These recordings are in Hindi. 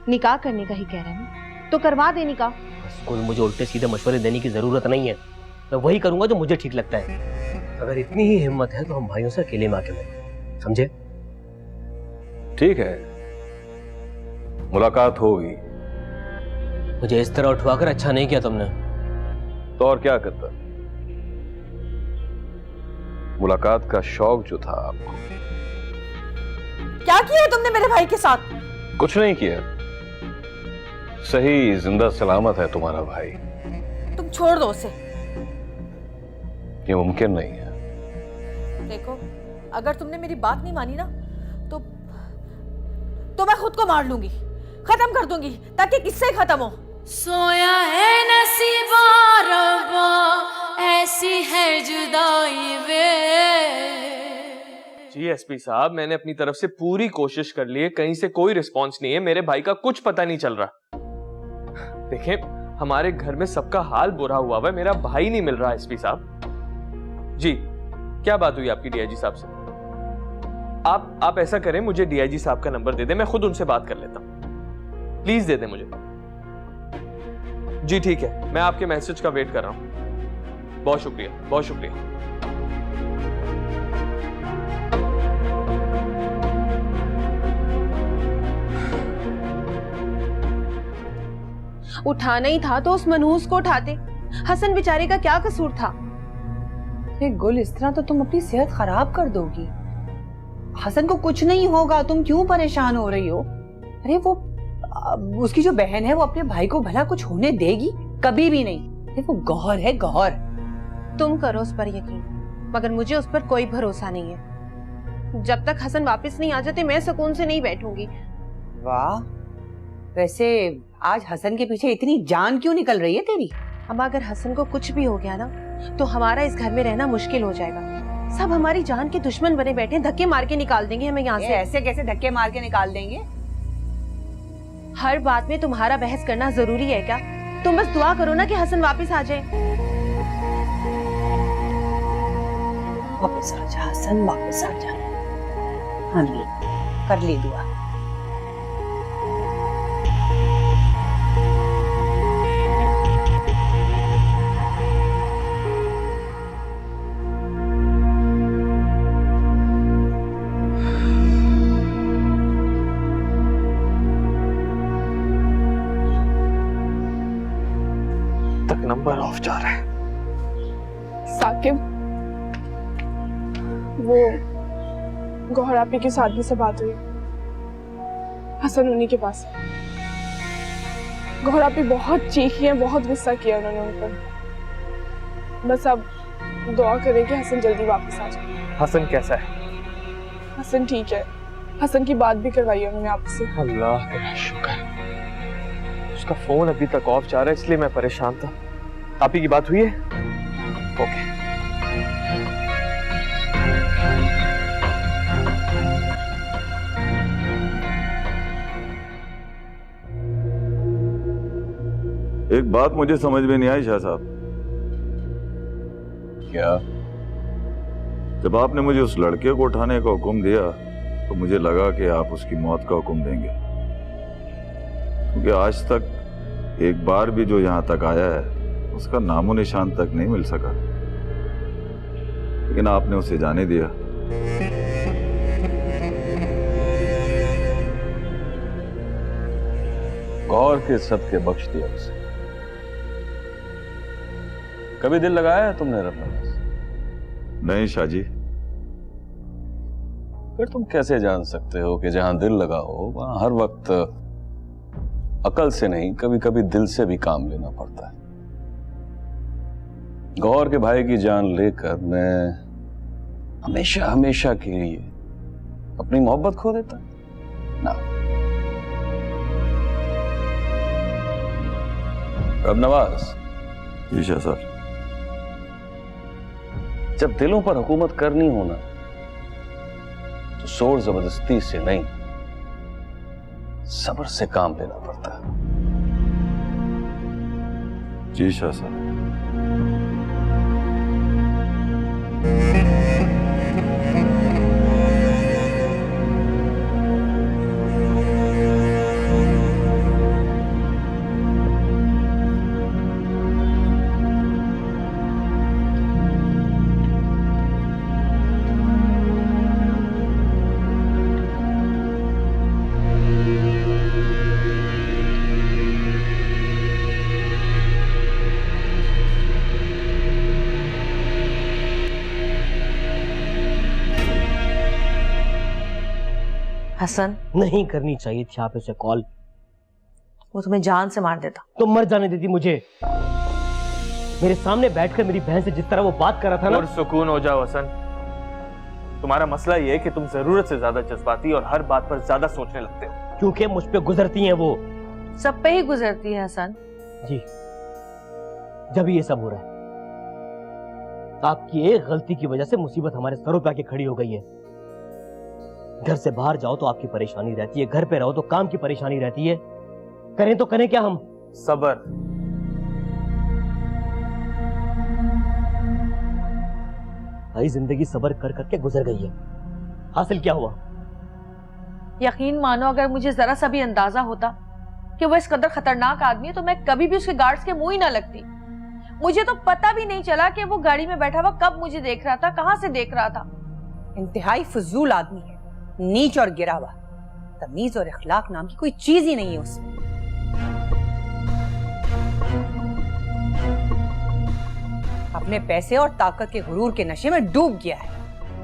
निकाह करने का ही कह रहे हैं तो करवा दे निकाह। कोई मुझे उल्टे सीधे मशवरे देने की जरूरत नहीं है, मैं वही करूंगा जो मुझे ठीक लगता है। अगर इतनी ही हिम्मत है तो हम भाइयों से अकेले में आके मिलें, समझे? ठीक है, मुलाकात होगी। मुझे इस तरह उठवाकर अच्छा नहीं किया तुमने। तो और क्या करता? मुलाकात का शौक जो था आपको। क्या किया तुमने मेरे भाई के साथ? कुछ नहीं किया, सही जिंदा सलामत है तुम्हारा भाई। तुम छोड़ दो उसे। ये मुमकिन नहीं है। देखो, अगर तुमने मेरी बात नहीं मानी ना तो मैं खुद को मार लूंगी, खत्म कर दूंगी, ताकि किससे खत्म हो। सोया है नसीबा रब्बा, ऐसी है जुदाई वे। जी एसपी साहब, मैंने अपनी तरफ से पूरी कोशिश कर ली है, कहीं से कोई रिस्पांस नहीं है। मेरे भाई का कुछ पता नहीं चल रहा। देखें, हमारे घर में सबका हाल बुरा हुआ है, मेरा भाई नहीं मिल रहा। एसपी साहब जी, क्या बात हुई आपकी डीआईजी साहब से? आप ऐसा करें, मुझे डीआईजी साहब का नंबर दे दें, मैं खुद उनसे बात कर लेता हूं। प्लीज दे दें मुझे। जी ठीक है, मैं आपके मैसेज का वेट कर रहा हूं। बहुत शुक्रिया, बहुत शुक्रिया। उठाना ही था तो उस मनहूस को उठाते। हसन बेचारे का क्या कसूर था? अरे गुल, इस तरह तो तुम अपनी सेहत खराब कर दोगी। हसन को कुछ नहीं होगा, तुम क्यों परेशान हो रही हो? अरे वो उसकी जो बहन है वो अपने भाई को भला कुछ होने देगी? कभी भी नहीं। अरे वो गौहर है, गौहर। तुम करो उस पर यकीन, मगर मुझे उस पर कोई भरोसा नहीं है। जब तक हसन वापस नहीं आ जाते मैं सुकून से नहीं बैठूंगी। वाह, वैसे आज हसन के पीछे इतनी जान क्यों निकल रही है तेरी? अब अगर हसन को कुछ भी हो गया ना तो हमारा इस घर में रहना मुश्किल हो जाएगा। सब हमारी जान के दुश्मन बने बैठे, धक्के मार के निकाल देंगे हमें यहाँ से। ऐसे कैसे धक्के मार के निकाल देंगे? हर बात में तुम्हारा बहस करना जरूरी है क्या? तुम बस दुआ करो ना कि हसन वापस आ जाए। वापस आ जा हसन, वापस आ जा। हाँ, कर ली दुआ। नंबर ऑफ जा रहा है। साकिब, वो गौहर आपी की सादगी से बात हुई, हसन उन्हीं के पास है। गौहर आपी बहुत चीखी है, बहुत गुस्सा किया उन्होंने उन पर। बस अब दुआ करें कि हसन जल्दी वापस आ जाए। हसन कैसा है? हसन ठीक है, हसन की बात भी करवाई है उन्होंने आपसे। अल्लाह तेरा शुक्र। उसका फोन अभी तक ऑफ जा रहा है, इसलिए मैं परेशान था। आप ही की बात हुई है? ओके। एक बात मुझे समझ में नहीं आई शाह साहब। क्या? जब आपने मुझे उस लड़के को उठाने का हुक्म दिया तो मुझे लगा कि आप उसकी मौत का हुक्म देंगे, क्योंकि आज तक एक बार भी जो यहां तक आया है उसका नामो निशान तक नहीं मिल सका, लेकिन आपने उसे जाने दिया। गौर के सदके बख्श दिया उसे। कभी दिल लगाया है तुमने रब्बा से? नहीं शाह जी। फिर तुम कैसे जान सकते हो कि जहां दिल लगा हो वहां हर वक्त अकल से नहीं, कभी कभी दिल से भी काम लेना पड़ता है। गौर के भाई की जान लेकर मैं हमेशा हमेशा के लिए अपनी मोहब्बत खो देता ना। अब नवाज जी शाह साहब, जब दिलों पर हुकूमत करनी हो ना तो जोर जबरदस्ती से नहीं, सब्र से काम लेना पड़ता है। जी शाह साहब। हसन, नहीं करनी चाहिए थी आप इसे कॉल। वो तुम्हें जान से मार देता। तो मर जाने देती मुझे। मेरे सामने बैठकर मेरी बहन से जिस तरह वो बात कर रहा था ना। और सुकून हो जाओ हसन। तुम्हारा मसला ये है कि तुम जरूरत से ज्यादा जज्बाती और हर बात पर ज्यादा सोचने लगते हो। क्योंकि मुझ पे गुजरती हैं वो। सब पे ही गुजरती है हसन। जी, जब ये सब हो रहा है, आपकी एक गलती की वजह से मुसीबत हमारे सरों पे आके खड़ी हो गई है। घर से बाहर जाओ तो आपकी परेशानी रहती है, घर पे रहो तो काम की परेशानी रहती है। करें तो करें क्या हम? सबर। भाई जिंदगी सबर कर करके गुजर गई है, हासिल क्या हुआ? यकीन मानो, अगर मुझे जरा सा भी अंदाजा होता कि वो इस कदर खतरनाक आदमी है तो मैं कभी भी उसके गार्ड्स के मुंह ही ना लगती। मुझे तो पता भी नहीं चला कि वो गाड़ी में बैठा हुआ कब मुझे देख रहा था, कहां से देख रहा था। इंतहाई फजूल आदमी है, नीच और गिरा हुआ। तमीज और इखलाक नाम की कोई चीज ही नहीं है उसमें। अपने पैसे और ताकत के गुरूर के नशे में डूब गया है।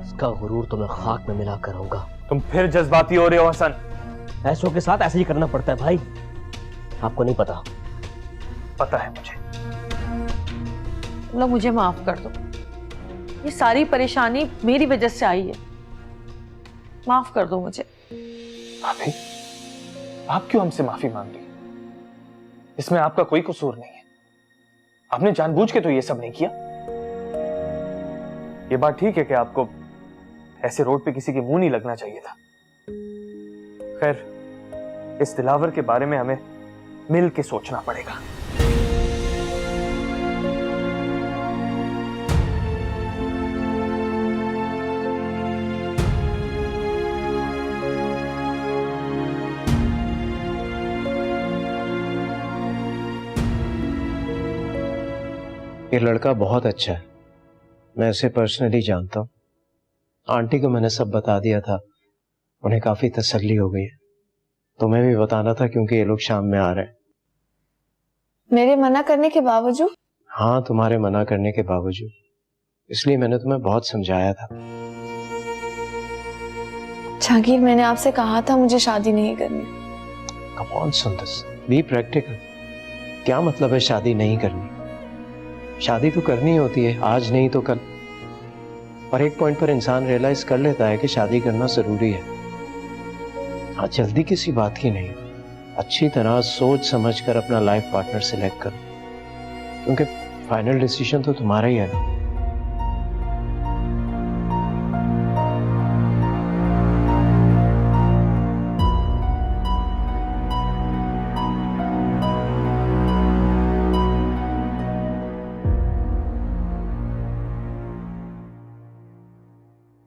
इसका गुरूर तो मैं खाक में मिला कर रहूंगा। तुम फिर जज्बाती हो रहे हो हसन। ऐसों के साथ ऐसे ही करना पड़ता है भाई, आपको नहीं पता। पता है मुझे। तुम लोग मुझे माफ कर दो, ये सारी परेशानी मेरी वजह से आई है। माफ कर दो मुझे। भाभी, आप क्यों हमसे माफी मांग रही? इसमें आपका कोई कसूर नहीं है। आपने जानबूझ के तो ये सब नहीं किया। ये बात ठीक है कि आपको ऐसे रोड पे किसी के मुंह नहीं लगना चाहिए था। खैर, इस दिलावर के बारे में हमें मिल के सोचना पड़ेगा। ये लड़का बहुत अच्छा है, मैं उसे पर्सनली जानता हूँ। आंटी को मैंने सब बता दिया था, उन्हें काफी तसल्ली हो गई है। तुम्हें भी बताना था क्योंकि ये लोग शाम में आ रहे हैं। मेरे मना करने के बावजूद? हाँ, तुम्हारे मना करने के बावजूद। इसलिए मैंने तुम्हें बहुत समझाया था। जागीर, मैंने आपसे कहा था मुझे शादी नहीं करनी। Come on Sundas, be practical. क्या मतलब है शादी नहीं करनी? शादी तो करनी होती है, आज नहीं तो कल। और एक पॉइंट पर इंसान रियलाइज कर लेता है कि शादी करना जरूरी है। हाँ, जल्दी किसी बात की नहीं, अच्छी तरह सोच समझ कर अपना लाइफ पार्टनर सिलेक्ट करो, क्योंकि फाइनल डिसीजन तो तुम्हारा ही है ना।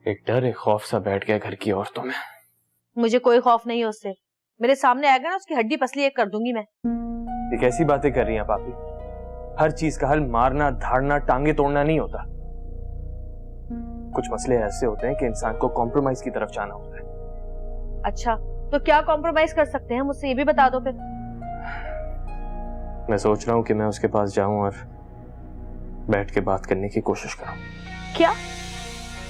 एक डर, एक खौफ सा बैठ गया घर की औरतों में। मुझे कोई खौफ नहीं है उससे। मेरे सामने आएगा ना, उसकी हड्डी पसली एक कर दूंगी मैं। ये कैसी बातें कर रही हैं पापी? हर चीज का हल मारना, धाड़ना, टांगे तोड़ना नहीं होता। कुछ मसले ऐसे होते हैं कि इंसान को कॉम्प्रोमाइज की तरफ जाना होता है। अच्छा, तो क्या कॉम्प्रोमाइज कर सकते हैं? मुझसे ये भी बता दो फिर। मैं सोच रहा हूँ कि मैं उसके पास जाऊं और बैठ के बात करने की कोशिश करूं। क्या?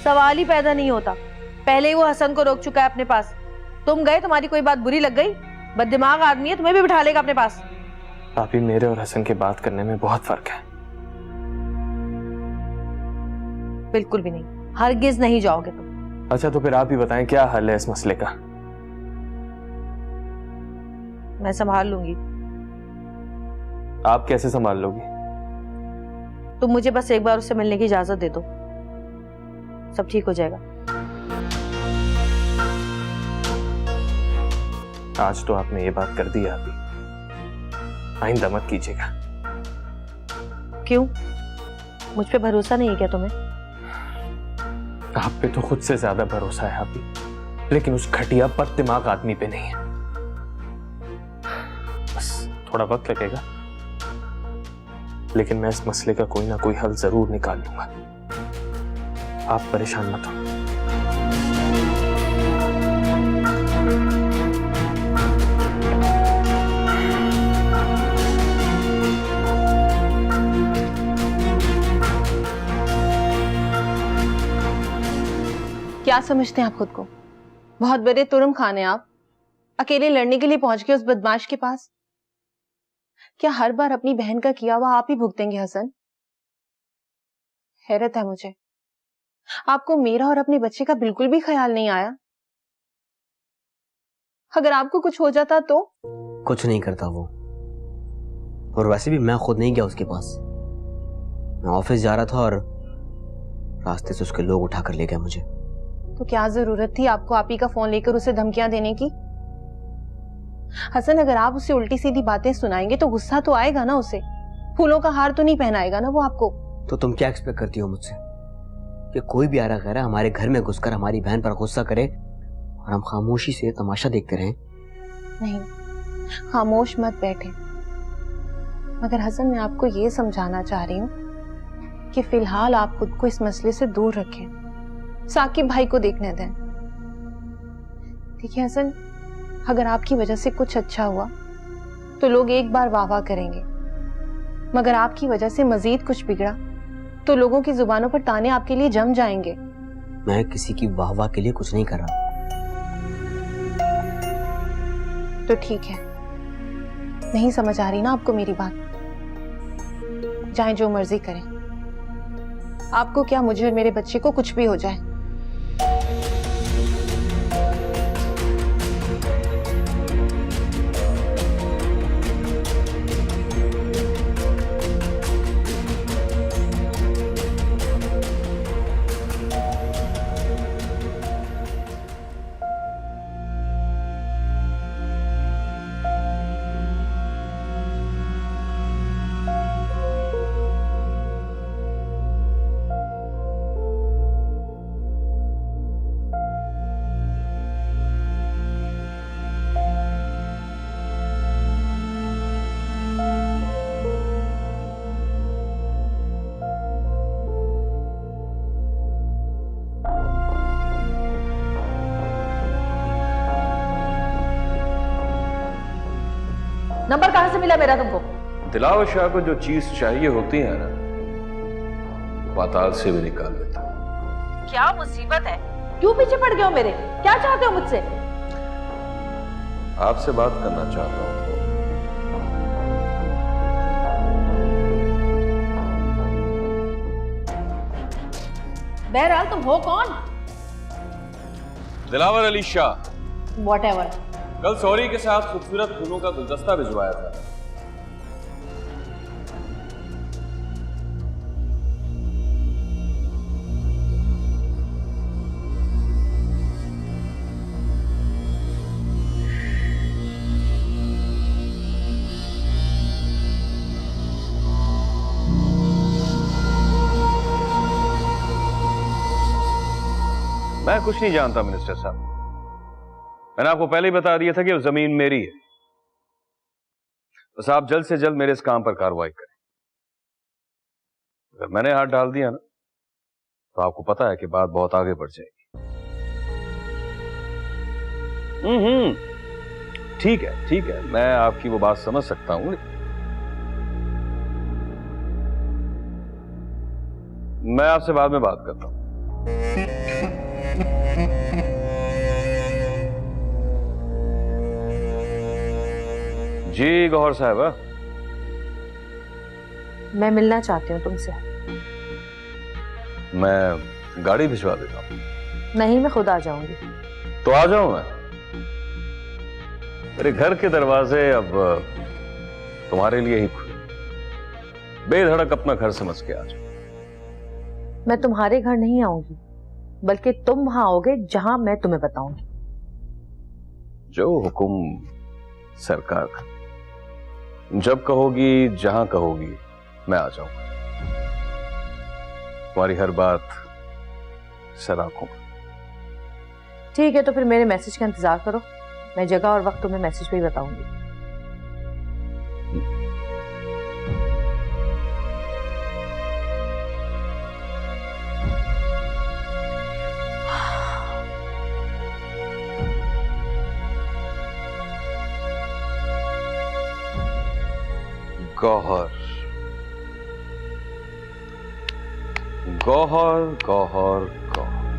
सवाल ही पैदा नहीं होता। पहले ही वो हसन को रोक चुका है अपने पास। तुम गए, तुम्हारी कोई बात बुरी लग गई? बददिमाग आदमी है, तुम्हें भी बिठा लेगा अपने पास। भाभी, मेरे और हसन के बात करने में बहुत फर्क है। बिल्कुल भी नहीं, हरगिज नहीं जाओगे तुम। अच्छा, तो फिर आप ही बताएं क्या हल है इस मसले का? मैं संभाल लूंगी। आप कैसे संभाल लोगी? तुम मुझे बस एक बार उससे मिलने की इजाजत दे दो, सब ठीक हो जाएगा। आज तो आपने ये बात कर दी, अभी आइंदा मत कीजिएगा। क्यों? मुझ पे भरोसा नहीं है क्या तुम्हें? आप पे तो खुद से ज्यादा भरोसा है अभी, लेकिन उस घटिया बददिमाग आदमी पे नहीं है। बस थोड़ा वक्त लगेगा, लेकिन मैं इस मसले का कोई ना कोई हल जरूर निकाल लूंगा। आप परेशान मत हो। क्या समझते हैं आप खुद को? बहुत बड़े तुरम खान हैं आप, अकेले लड़ने के लिए पहुंच गए उस बदमाश के पास। क्या हर बार अपनी बहन का किया हुआ आप ही भुगतेंगे हसन? हैरत है मुझे, आपको मेरा और अपने बच्चे का बिल्कुल भी ख्याल नहीं आया। अगर आपको कुछ हो जाता तो? कुछ नहीं करता वो, और वैसे भी मैं खुद नहीं गया उसके पास। मैं ऑफिस जा रहा था और रास्ते से उसके लोग उठाकर ले गए मुझे। तो क्या जरूरत थी आपको आप ही का फोन लेकर उसे धमकियां देने की? हसन, अगर आप उसे उल्टी सीधी बातें सुनाएंगे तो गुस्सा तो आएगा ना उसे। फूलों का हार तो नहीं पहनाएगा ना वो आपको। तो तुम क्या एक्सपेक्ट करती हो मुझसे कि कोई भी आरा गहरा हमारे घर में घुसकर हमारी बहन पर गुस्सा करे और हम खामोशी से तमाशा देखते रहें? नहीं, खामोश मत बैठे। मगर हसन, मैं आपको ये समझाना चाह रही हूँ कि फिलहाल आप खुद को इस मसले से दूर रखें, साकिब भाई को देखने दें। देखिए हसन, अगर आपकी वजह से कुछ अच्छा हुआ तो लोग एक बार वाह वाह करेंगे, मगर आपकी वजह से मजीद कुछ बिगड़ा तो लोगों की जुबानों पर ताने आपके लिए जम जाएंगे। मैं किसी की वाह वाह के लिए कुछ नहीं कर रहा। तो ठीक है, नहीं समझ आ रही ना आपको मेरी बात? जाएं, जो मर्जी करें। आपको क्या, मुझे और मेरे बच्चे को कुछ भी हो जाए। नंबर कहां से मिला मेरा तुमको? दिलावर शाह को जो चीज चाहिए होती है ना, पाताल से भी निकाल लेता। क्या मुसीबत है? क्यों पीछे पड़ गए हो मेरे? क्या चाहते हो मुझसे? आपसे बात करना चाहता हूं। बहरहाल तुम हो कौन? दिलावर अली शाह। Whatever. कल सौरी के साथ खूबसूरत फूलों का गुलदस्ता भिजवाया था। मैं कुछ नहीं जानता मिनिस्टर साहब। मैंने आपको पहले ही बता दिया था कि वो जमीन मेरी है। बस आप जल्द से जल्द मेरे इस काम पर कार्रवाई करें। अगर मैंने हाथ डाल दिया ना, तो आपको पता है कि बात बहुत आगे बढ़ जाएगी। ठीक है, मैं आपकी वो बात समझ सकता हूं। मैं आपसे बाद में बात करता हूं। जी गौहर साहबा, मैं मिलना चाहती हूँ तुमसे। मैं गाड़ी भिजवा देता हूँ। नहीं, मैं खुद आ जाऊंगी। तो आ जाऊं मैं? मेरे घर के दरवाजे अब तुम्हारे लिए ही खुले। बेधड़क अपना घर समझ के आ जाओ। मैं तुम्हारे घर नहीं आऊंगी, बल्कि तुम वहां आओगे जहां मैं तुम्हें बताऊंगी। जो हुक्म सरकार का। जब कहोगी, जहां कहोगी, मैं आ जाऊंगा। तुम्हारी हर बात सर आंखों पर। ठीक है, तो फिर मेरे मैसेज का इंतजार करो। मैं जगह और वक्त तुम्हें मैसेज पे ही बताऊंगी। गौहर, गौहर, गौहर, गौहर।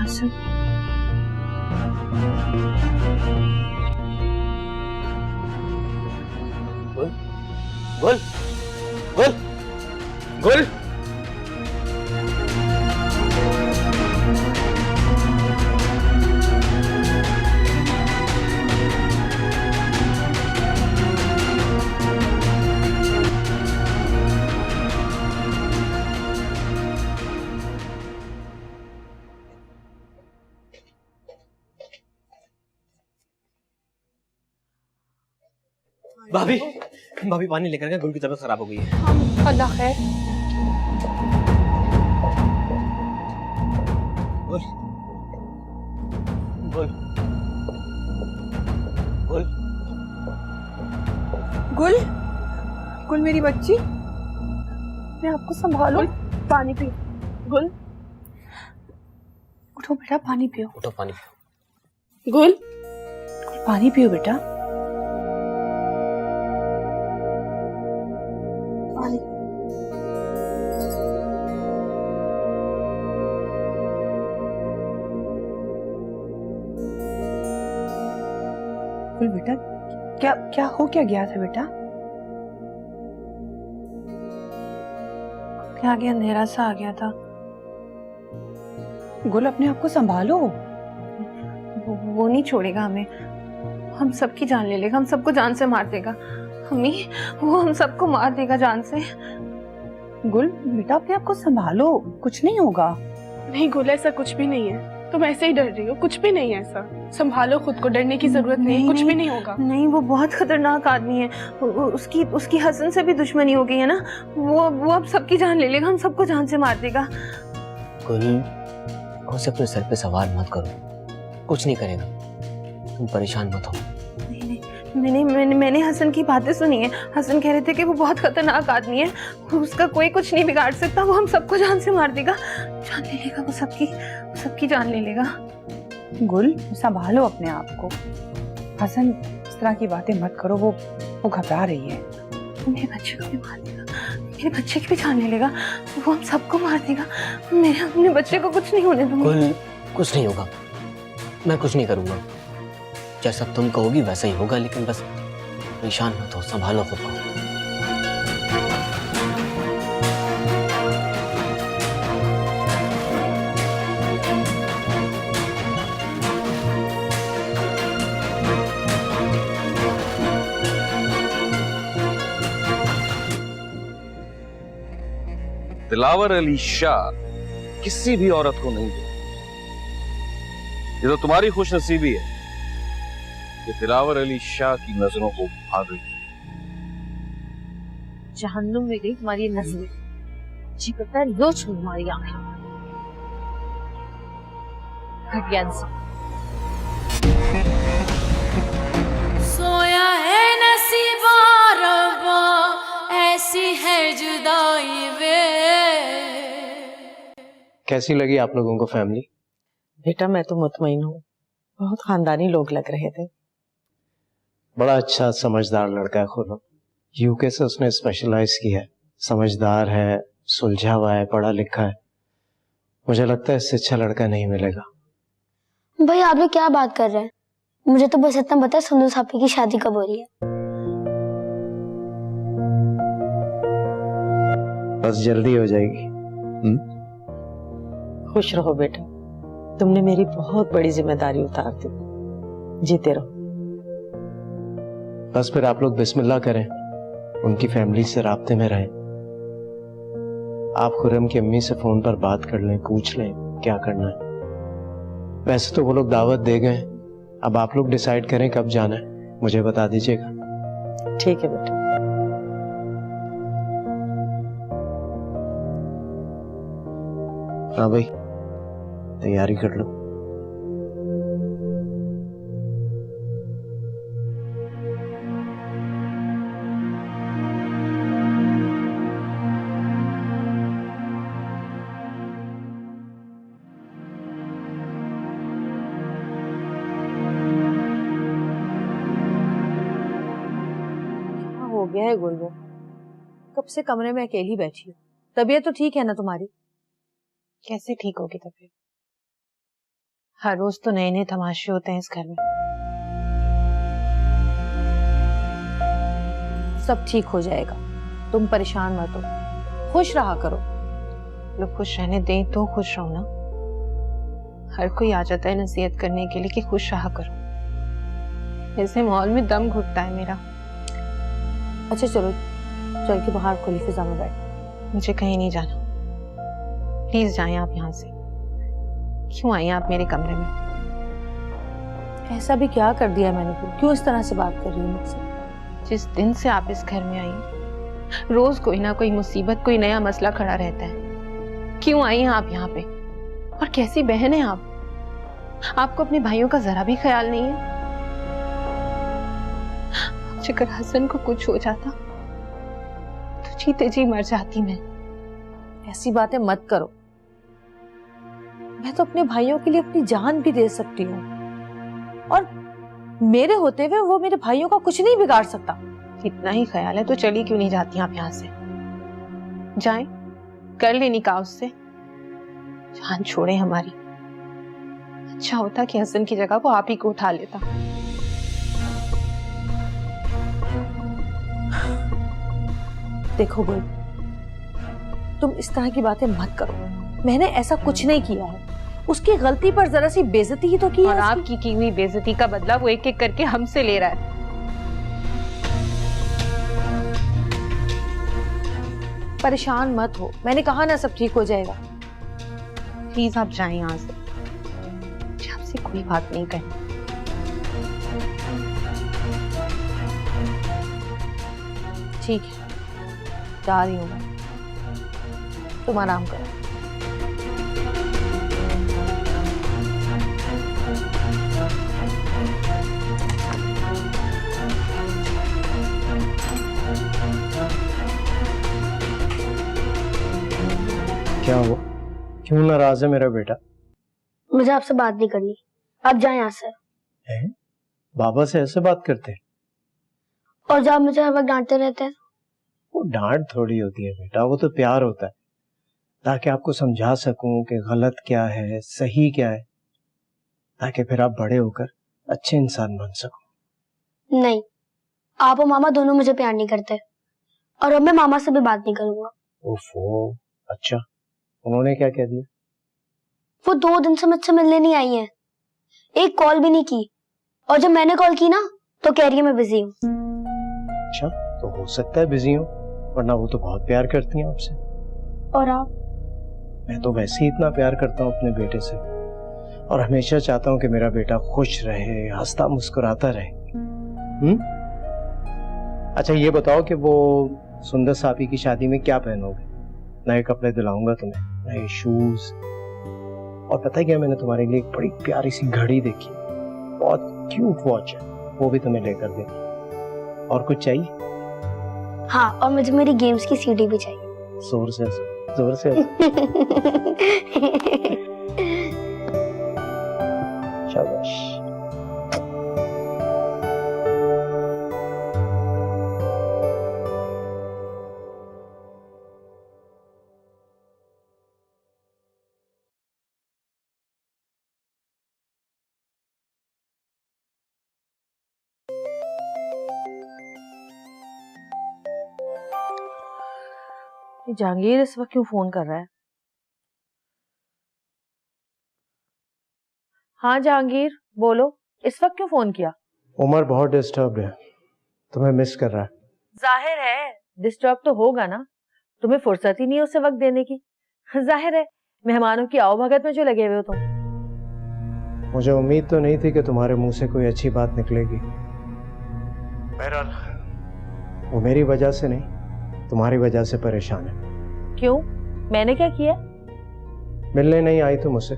हसन गुल गुल गुल गुल भाभी भाभी पानी लेकर के गुल की तबीयत खराब हो गई है। अल्लाह खैर। गुल गुल गुल गुल गुल मेरी बच्ची, मैं आपको संभालूं। पानी पी। गुल उठो बेटा, पानी पियो। उठो पानी पियो। गुल गुल पानी पियो बेटा। गुल बेटा, क्या क्या हो क्या गया था बेटा? क्या आगे अंधेरा सा आ गया था। गुल अपने आप को संभालो। वो नहीं छोड़ेगा हमें, हम सबकी जान ले लेगा, हम सबको जान से मार देगा। अम्मी, वो हम सबको मार देगा जान से। गुल बेटा अपने आप को संभालो, कुछ नहीं होगा। नहीं गुल, ऐसा कुछ भी नहीं है, तुम ऐसे ही डर रही हो, कुछ भी नहीं है ऐसा। संभालो खुद को, डरने की जरूरत नहीं, कुछ भी नहीं होगा। नहीं, वो बहुत खतरनाक आदमी है। उसकी हसन से भी दुश्मनी हो गई है ना। वो अब सबकी जान ले लेगा, हम सबको जान से मार देगा। गुल उसे अपने सर पे सवार मत करो, कुछ नहीं करेगा, तुम परेशान मत हो। मैंने हसन की बातें सुनी है। हसन कह रहे थे कि वो बहुत खतरनाक आदमी है, उसका कोई कुछ नहीं बिगाड़ सकता, वो हम सबको जान से मार देगा, जान ले लेगा, वो सबकी जान ले लेगा। गुल संभालो अपने आप को। हसन इस तरह की बातें मत करो, वो घबरा रही है। मेरे बच्चे को भी मार देगा, मेरे बच्चे की भी जान ले लेगा, वो हम सबको मार देगा। मेरे अपने बच्चे को कुछ नहीं होने दूंगी। गुल कुछ नहीं होगा, मैं कुछ नहीं करूंगा, जैसा तुम कहोगी वैसा ही होगा, लेकिन बस परेशान मत हो, संभालो खुद को। दिलावर अली शाह किसी भी औरत को नहीं दे। ये तो तुम्हारी खुशनसीबी है कि दिलावर अली शाह की नजरों को भाग गई। जहन्नुम में गई तुम्हारी नजरें, जी करता है लो छू तुम्हारी आंखें। घटिया इंसान। सोया है नसीबा रब्बा, ऐसी है जुदाई वे। कैसी लगी आप लोगों को फैमिली? बेटा मैं तो मुतमईन हूँ, बहुत खानदानी लोग लग रहे थे। बड़ा अच्छा समझदार लड़का है खुद, यूके से उसने स्पेशलाइज किया है, समझदार है, सुलझा हुआ है, पढ़ा लिखा है। मुझे लगता है इससे अच्छा लड़का नहीं मिलेगा। भाई आप लोग क्या बात कर रहे हैं? मुझे तो बस इतना पता है संदू साहब की शादी कब हो रही है। बस जल्दी हो जाएगी। खुश रहो बेटा, तुमने मेरी बहुत बड़ी जिम्मेदारी उतार दी। जीते रहो। बस फिर आप लोग बिस्मिल्लाह करें, उनकी फैमिली से राब्ते में रहें। आप खुर्रम की अम्मी से फोन पर बात कर लें, पूछ लें क्या करना है। वैसे तो वो लोग दावत दे गए, अब आप लोग डिसाइड करें कब जाना है, मुझे बता दीजिएगा। ठीक है बेटा। हाँ भाई, तैयारी कर लो। हो गया है गुलबो, कब से कमरे में अकेली बैठी हो? तबीयत तो ठीक है ना तुम्हारी? कैसे ठीक होगी तबीयत? हर रोज तो नए नए तमाशे होते हैं इस घर में। सब ठीक हो जाएगा, तुम परेशान मत हो, खुश रहा करो। लोग खुश रहने दें तो खुश रहो ना। हर कोई आ जाता है नसीहत करने के लिए कि खुश रहा करो। ऐसे माहौल में दम घुटता है मेरा। अच्छा चलो, चल के बाहर खुली फिजा में बैठ। मुझे कहीं नहीं जाना, प्लीज जाएं आप यहाँ से। क्यों आई आप मेरे कमरे में? ऐसा भी क्या कर दिया मैंने? क्यों इस तरह से बात कर रही हो मुझसे? जिस दिन से आप इस घर में आई, रोज कोई ना कोई मुसीबत, कोई नया मसला खड़ा रहता है। क्यों आई हैं आप यहाँ पे? और कैसी बहन है आप? आपको अपने भाइयों का जरा भी ख्याल नहीं है? अगर हसन को कुछ हो जाता तो जीते जी मर जाती मैं। ऐसी बातें मत करो। मैं तो अपने भाइयों के लिए अपनी जान भी दे सकती हूँ, और मेरे होते हुए वो मेरे भाइयों का कुछ नहीं बिगाड़ सकता। इतना ही ख्याल है तो चली क्यों नहीं जाती आप यहाँ से? जाएं, कर ले निकाह उससे, जान छोड़े हमारी। अच्छा होता कि हसन की जगह वो आप ही को उठा लेता। देखो गुल, तुम इस तरह की बातें मत करो। मैंने ऐसा कुछ नहीं किया है। उसकी गलती पर जरा सी बेइज्जती ही तो की है। और आपकी की हुई बेइज्जती का बदला वो एक एक करके हमसे ले रहा है। परेशान मत हो, मैंने कहा ना सब ठीक हो जाएगा। प्लीज आप जाएं यहाँ से, मुझे आपसे कोई बात नहीं करनी। ठीक है, जा रही हूँ मैं, तुम आराम करो। क्या हुआ? क्यों नाराज है मेरा बेटा? मुझे आपसे बात नहीं करनी, आप जाएं यहाँ से। बाबा से ऐसे बात करते हैं? और जब मुझे हर वक्त डांटते रहते हैं। वो डांट थोड़ी होती है बेटा, वो तो प्यार होता है, ताकि आपको समझा सकूं कि गलत क्या है, सही क्या है, ताकि फिर आप बड़े होकर अच्छे इंसान बन सको। नहीं, आप और मामा दोनों मुझे प्यार नहीं करते, और अब मैं मामा से भी बात नहीं करूंगा। ओफो, अच्छा, उन्होंने क्या कह दिया? वो 2 दिन से मुझसे मिलने नहीं आई हैं, एक कॉल भी नहीं की, और जब मैंने कॉल की ना तो कह रही है मैं बिजी हूँ। अच्छा, तो हो सकता है बिजी हो, वरना वो तो बहुत प्यार करती हैं आपसे। और आप? मैं तो वैसे ही इतना प्यार करता हूँ अपने बेटे से, और हमेशा चाहता हूँ कि मेरा बेटा खुश रहे, हंसता मुस्कुराता रहे। अच्छा ये बताओ कि वो सुंदर सापी की शादी में क्या पहनोगे? नए कपड़े दिलाऊंगा तुम्हें, नए शूज, और पता है क्या, मैंने तुम्हारे लिए एक बड़ी प्यारी सी घड़ी देखी, बहुत क्यूट वॉच है, वो भी तुम्हें लेकर देंगे। और कुछ चाहिए? हाँ, और मुझे मेरी गेम्स की सीडी भी चाहिए। जोर से जोर से शाबाश। जहांगीर इस वक्त क्यों फोन कर रहा है? हाँ जहांगीर बोलो, इस वक्त क्यों फोन किया? उमर बहुत डिस्टर्ब है, तुम्हें मिस कर रहा है। जाहिर है डिस्टर्ब तो होगा ना, तुम्हें फुर्सत ही नहीं उसे वक्त देने की। जाहिर है मेहमानों की आओभगत में जो लगे हुए हो तुम। मुझे उम्मीद तो नहीं थी कि तुम्हारे मुंह से कोई अच्छी बात निकलेगी। बहरहाल वो मेरी वजह से नहीं, तुम्हारी वजह से परेशान है। क्यों, मैंने क्या किया? मिलने नहीं आई तुम मुझसे,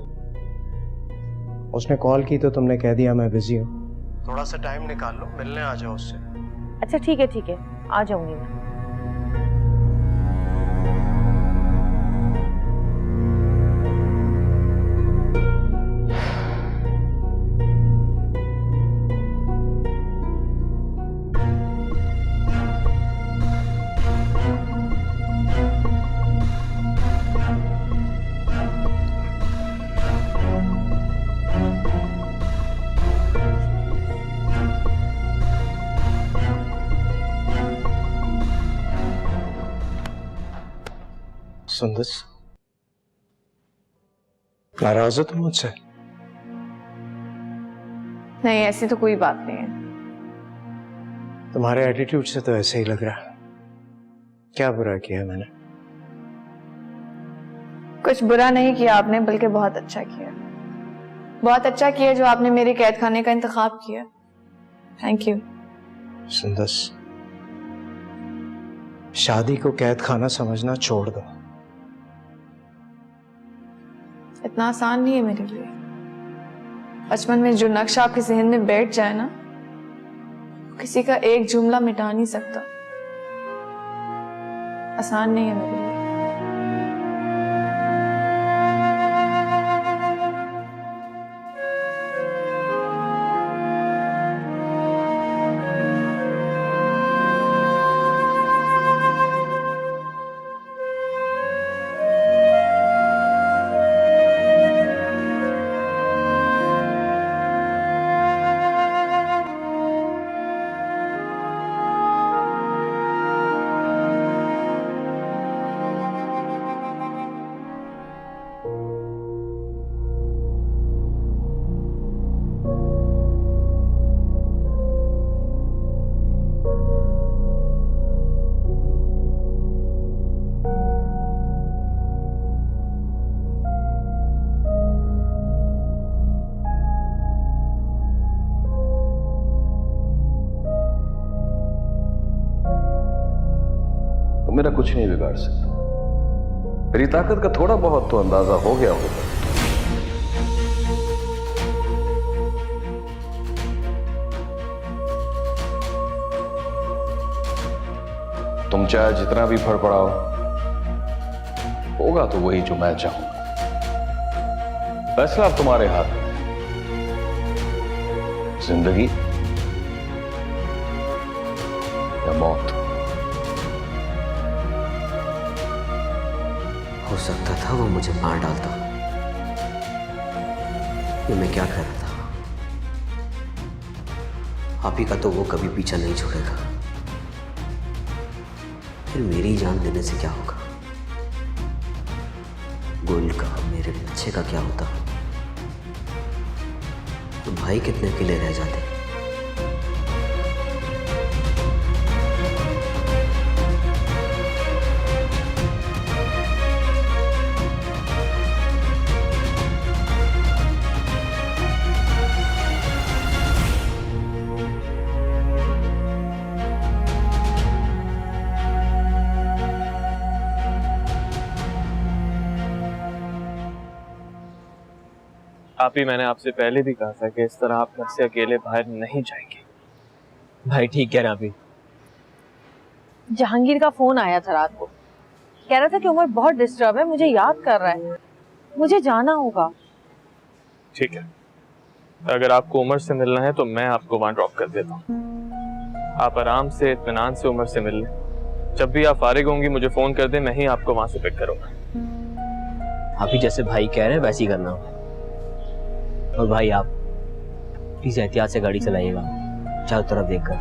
उसने कॉल की तो तुमने कह दिया मैं बिजी हूँ। थोड़ा सा टाइम निकाल लो, मिलने आ जाओ उससे। अच्छा ठीक है, आ जाऊंगी मैं। सुंदस, नाराज हो तुम मुझसे? नहीं, ऐसी तो कोई बात नहीं है। तुम्हारे एटीट्यूड से तो ऐसे ही लग रहा है। क्या बुरा किया मैंने? कुछ बुरा नहीं किया आपने, बल्कि बहुत अच्छा किया। बहुत अच्छा किया जो आपने मेरे कैद खाने का इंतखाब किया। Thank you. सुंदस, शादी को कैद खाना समझना छोड़ दो। इतना आसान नहीं है मेरे लिए। बचपन में जो नक्शा आपके जहन में बैठ जाए ना, किसी का एक जुमला मिटा नहीं सकता। आसान नहीं है मेरे लिए। मेरा कुछ नहीं बिगाड़ सकता। मेरी ताकत का थोड़ा बहुत तो अंदाजा हो गया होगा। तुम चाहे जितना भी फड़फड़ाओ, होगा तो वही जो मैं चाहूंगा। फैसला अब तुम्हारे हाथ में। जिंदगी या मौत। हो सकता था वो मुझे मार डालता। ये मैं क्या कर रहा था? आप ही का तो वो कभी पीछा नहीं छोड़ेगा। फिर मेरी जान लेने से क्या होगा? गोल का, मेरे बच्चे का क्या होता? तो भाई कितने अकेले रह जाते। आप ही, मैंने आपसे पहले भी कहा था कि इस तरह आप घर से अकेले बाहर नहीं जाएंगे। भाई ठीक कह रहा अभी। जहांगीर का फोन आया था रात को, कह रहा था कि उमर बहुत डिस्टर्ब है, मुझे याद कर रहा है, मुझे जाना होगा। ठीक है, अगर आपको उमर से मिलना है तो मैं आपको वहां ड्रॉप कर देता हूँ। आप आराम से इत्मीनान से उमर से मिल लें। जब भी आप फारिग होंगी मुझे फोन कर दें, मैं ही आपको वहां से पिक करूंगा। आप ही जैसे भाई कह रहे हैं वैसे ही करना। और भाई आप प्लीज एहतियात से गाड़ी चलाइएगा, चारों तरफ देखकर।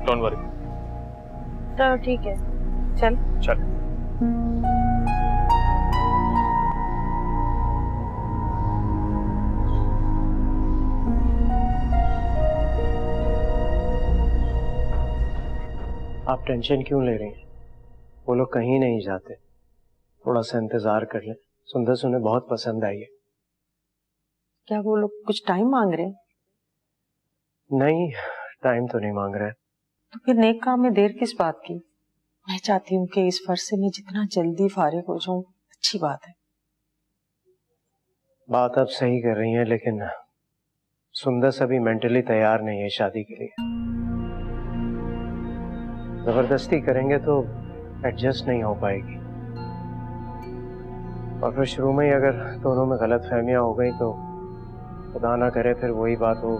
Don't worry. चलो ठीक है, चल चल। आप टेंशन क्यों ले रही हैं? वो लोग कहीं नहीं जाते, थोड़ा सा इंतजार कर लें। सुंदर उन्हें बहुत पसंद आई है। क्या वो लोग कुछ टाइम मांग रहे हैं? नहीं, टाइम तो नहीं मांग रहे। तो फिर नेक काम में देर किस बात की? मैं चाहती हूँ कि इस फर्ज से मैं जितना जल्दी फारिग हो जाऊं, अच्छी बात है। बात आप सही कर रही हैं, लेकिन सुंदर अभी मेंटली तैयार नहीं है शादी के लिए। जबरदस्ती करेंगे तो एडजस्ट नहीं हो पाएगी, और फिर शुरू में ही अगर दोनों में गलतफहमियां हो गई तो खुदा ना करे फिर वही बात हो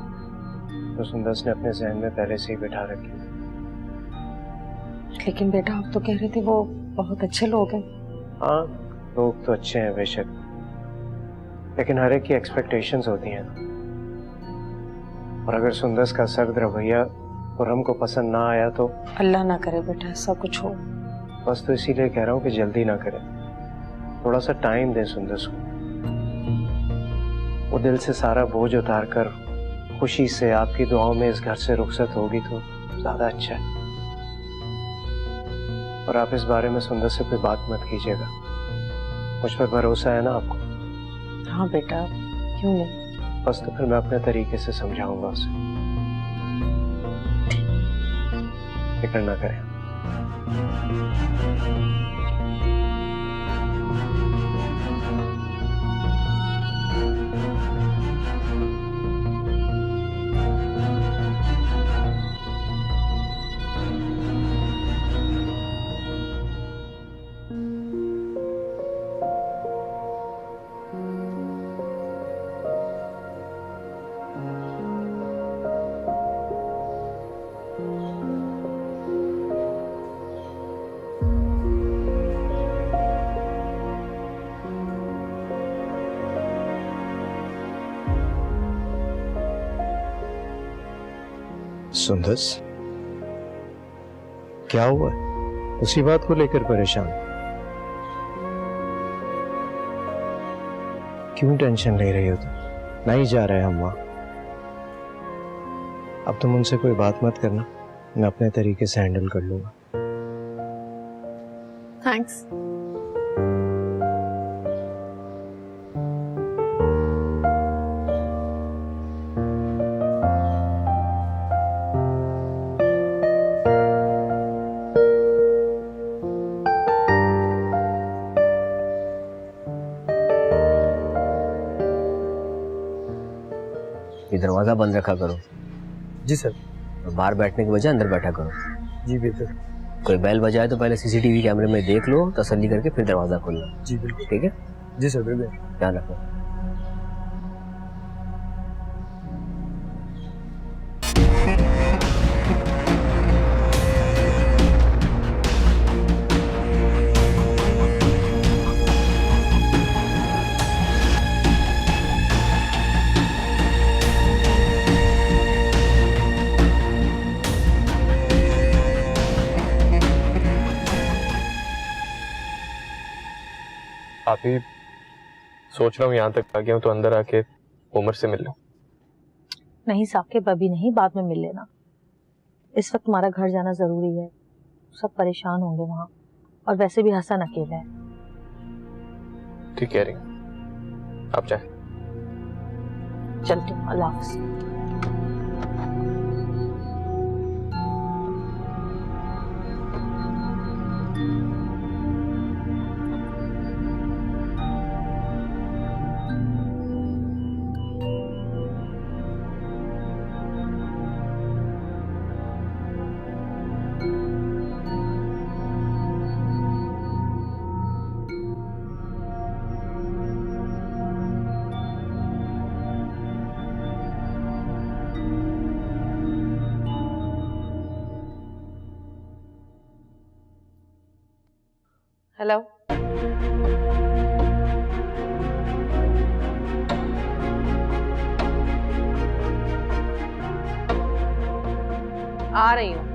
तो सुंदर ने अपने जहन में पहले से ही बिठा रखी। लेकिन बेटा, आप तो कह रहे थे वो बहुत अच्छे लोग हैं। हाँ, लोग तो अच्छे हैं बेशक, लेकिन हर एक की एक्सपेक्टेशंस होती हैं। और अगर सुंदर का सख्त रवैया खुर्रम को पसंद ना आया तो? अल्लाह ना करे बेटा ऐसा कुछ हो। बस तो इसीलिए कह रहा हूँ कि जल्दी ना करें। थोड़ा सा टाइम दें सुंदर को। वो दिल से सारा बोझ उतार कर खुशी से आपकी दुआओं में इस घर से रुखसत होगी तो ज्यादा अच्छा है। और आप इस बारे में सुंदर से कोई बात मत कीजिएगा, मुझ पर भरोसा है ना आपको? हाँ बेटा, क्यों नहीं। बस तो फिर मैं अपने तरीके से समझाऊंगा उसे। फिक्र ना करें। सुंदर, क्या हुआ? उसी बात को लेकर परेशान? क्यों टेंशन ले रही हो तुम? नहीं जा रहे हम वहां। अब तुम उनसे कोई बात मत करना, मैं अपने तरीके से हैंडल कर लूंगा। थैंक्स। दरवाजा बंद रखा करो। जी सर। और बाहर बैठने के बजाय अंदर बैठा करो। जी बिल्कुल। कोई बेल बजाए तो पहले सीसीटीवी कैमरे में देख लो, तसल्ली करके फिर दरवाजा खोलना। जी बिल्कुल। ठीक है? जी सर बिल्कुल। ध्यान रखो। आप ही सोच रहा हूँ यहाँ तक आ गया हूँ तो अंदर आके उमर से मिल लूं। नहीं साकिब, अभी नहीं, बाद में मिल लेना। इस वक्त तुम्हारा घर जाना जरूरी है, सब परेशान होंगे वहां, और वैसे भी हसन अकेला है। ठीक कह रही हैं, आप जाएं। चलते, अल्लाह हाफ़िज़। हेलो, आ रही हूँ।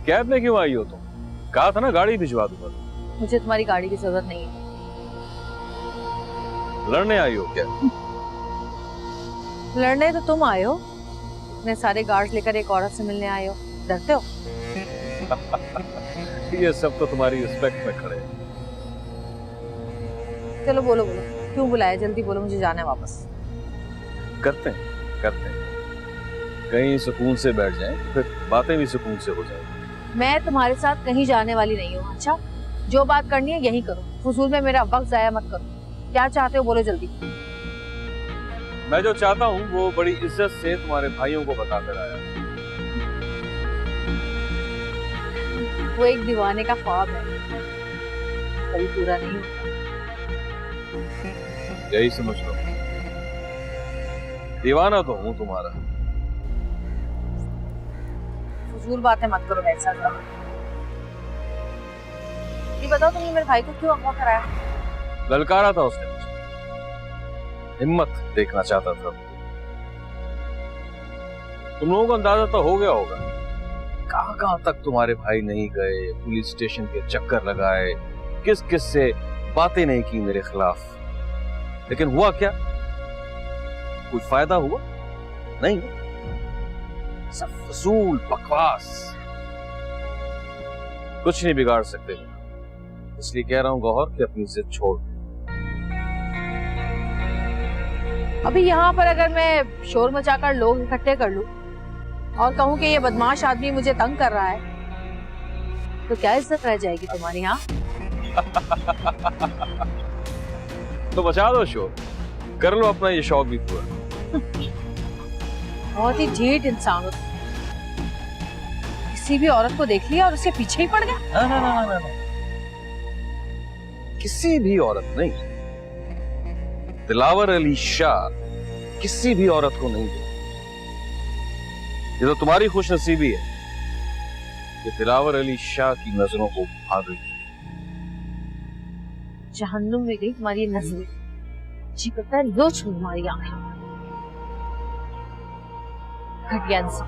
कैब में क्यों आई हो तुम? कहा था ना गाड़ी भिजवा दूंगा। मुझे तुम्हारी गाड़ी की जरूरत नहीं है। लड़ने आई हो क्या? लड़ने तो तुम आए हो, इतने सारे गार्ड्स लेकर एक औरत से मिलने आए हो। डरते हो? ये सब तो तुम्हारी रिस्पेक्ट में खड़े हैं। चलो बोलो बोलो, क्यों बुलाया? जल्दी बोलो, मुझे जाना है वापस। करते हैं। कहीं सुकून से बैठ जाएं, फिर बातें भी सुकून से हो जाएंगी। मैं तुम्हारे साथ कहीं जाने वाली नहीं हूँ। अच्छा, जो बात करनी है यही करो, फजूल में मेरा वक्त जाया मत करो। क्या चाहते हो बोलो जल्दी। मैं जो चाहता हूँ वो बड़ी इज्जत से तुम्हारे भाइयों को बताकर आया। वो एक दीवाने का ख्वाब है, कभी पूरा नहीं होता। यही समझ लो, दीवाना तो हूँ तुम्हारा। फजूल बातें मत करो मेरे साथ। ये बताओ तुमने मेरे भाई को क्यों अगवा कराया? ललकारा था उसने मुझे, हिम्मत देखना चाहता था। तुम लोगों को अंदाजा तो हो गया होगा कहां तक तुम्हारे भाई नहीं गए, पुलिस स्टेशन के चक्कर लगाए, किस किस से बातें नहीं की मेरे खिलाफ। लेकिन हुआ क्या? कोई फायदा हुआ नहीं, सब फजूल बकवास। कुछ नहीं बिगाड़ सकते, इसलिए कह रहा हूं गौहर कि अपनी जिद छोड़। अभी यहाँ पर अगर मैं शोर मचाकर लोग इकट्ठे कर लूं और कहूं कि ये बदमाश आदमी मुझे तंग कर रहा है, तो क्या इज्जत रह जाएगी तुम्हारी? यहाँ तो बचा दो शोर, कर लो अपना ये शौक भी पूरा। बहुत ही ढीठ इंसान हो। किसी भी औरत को देख लिया और उसके पीछे ही पड़ गया? ना। किसी भी औरत नहीं, दिलावर अली शाह किसी भी औरत को नहीं दे। ये तो तुम्हारी खुशनसीबी है कि दिलावर अली शाह की नजरों को भाग गई। जहन्नुम में गई तुम्हारी नजरें, जी करता है लो छू तुम्हारी आंखें। घटिया इंसान।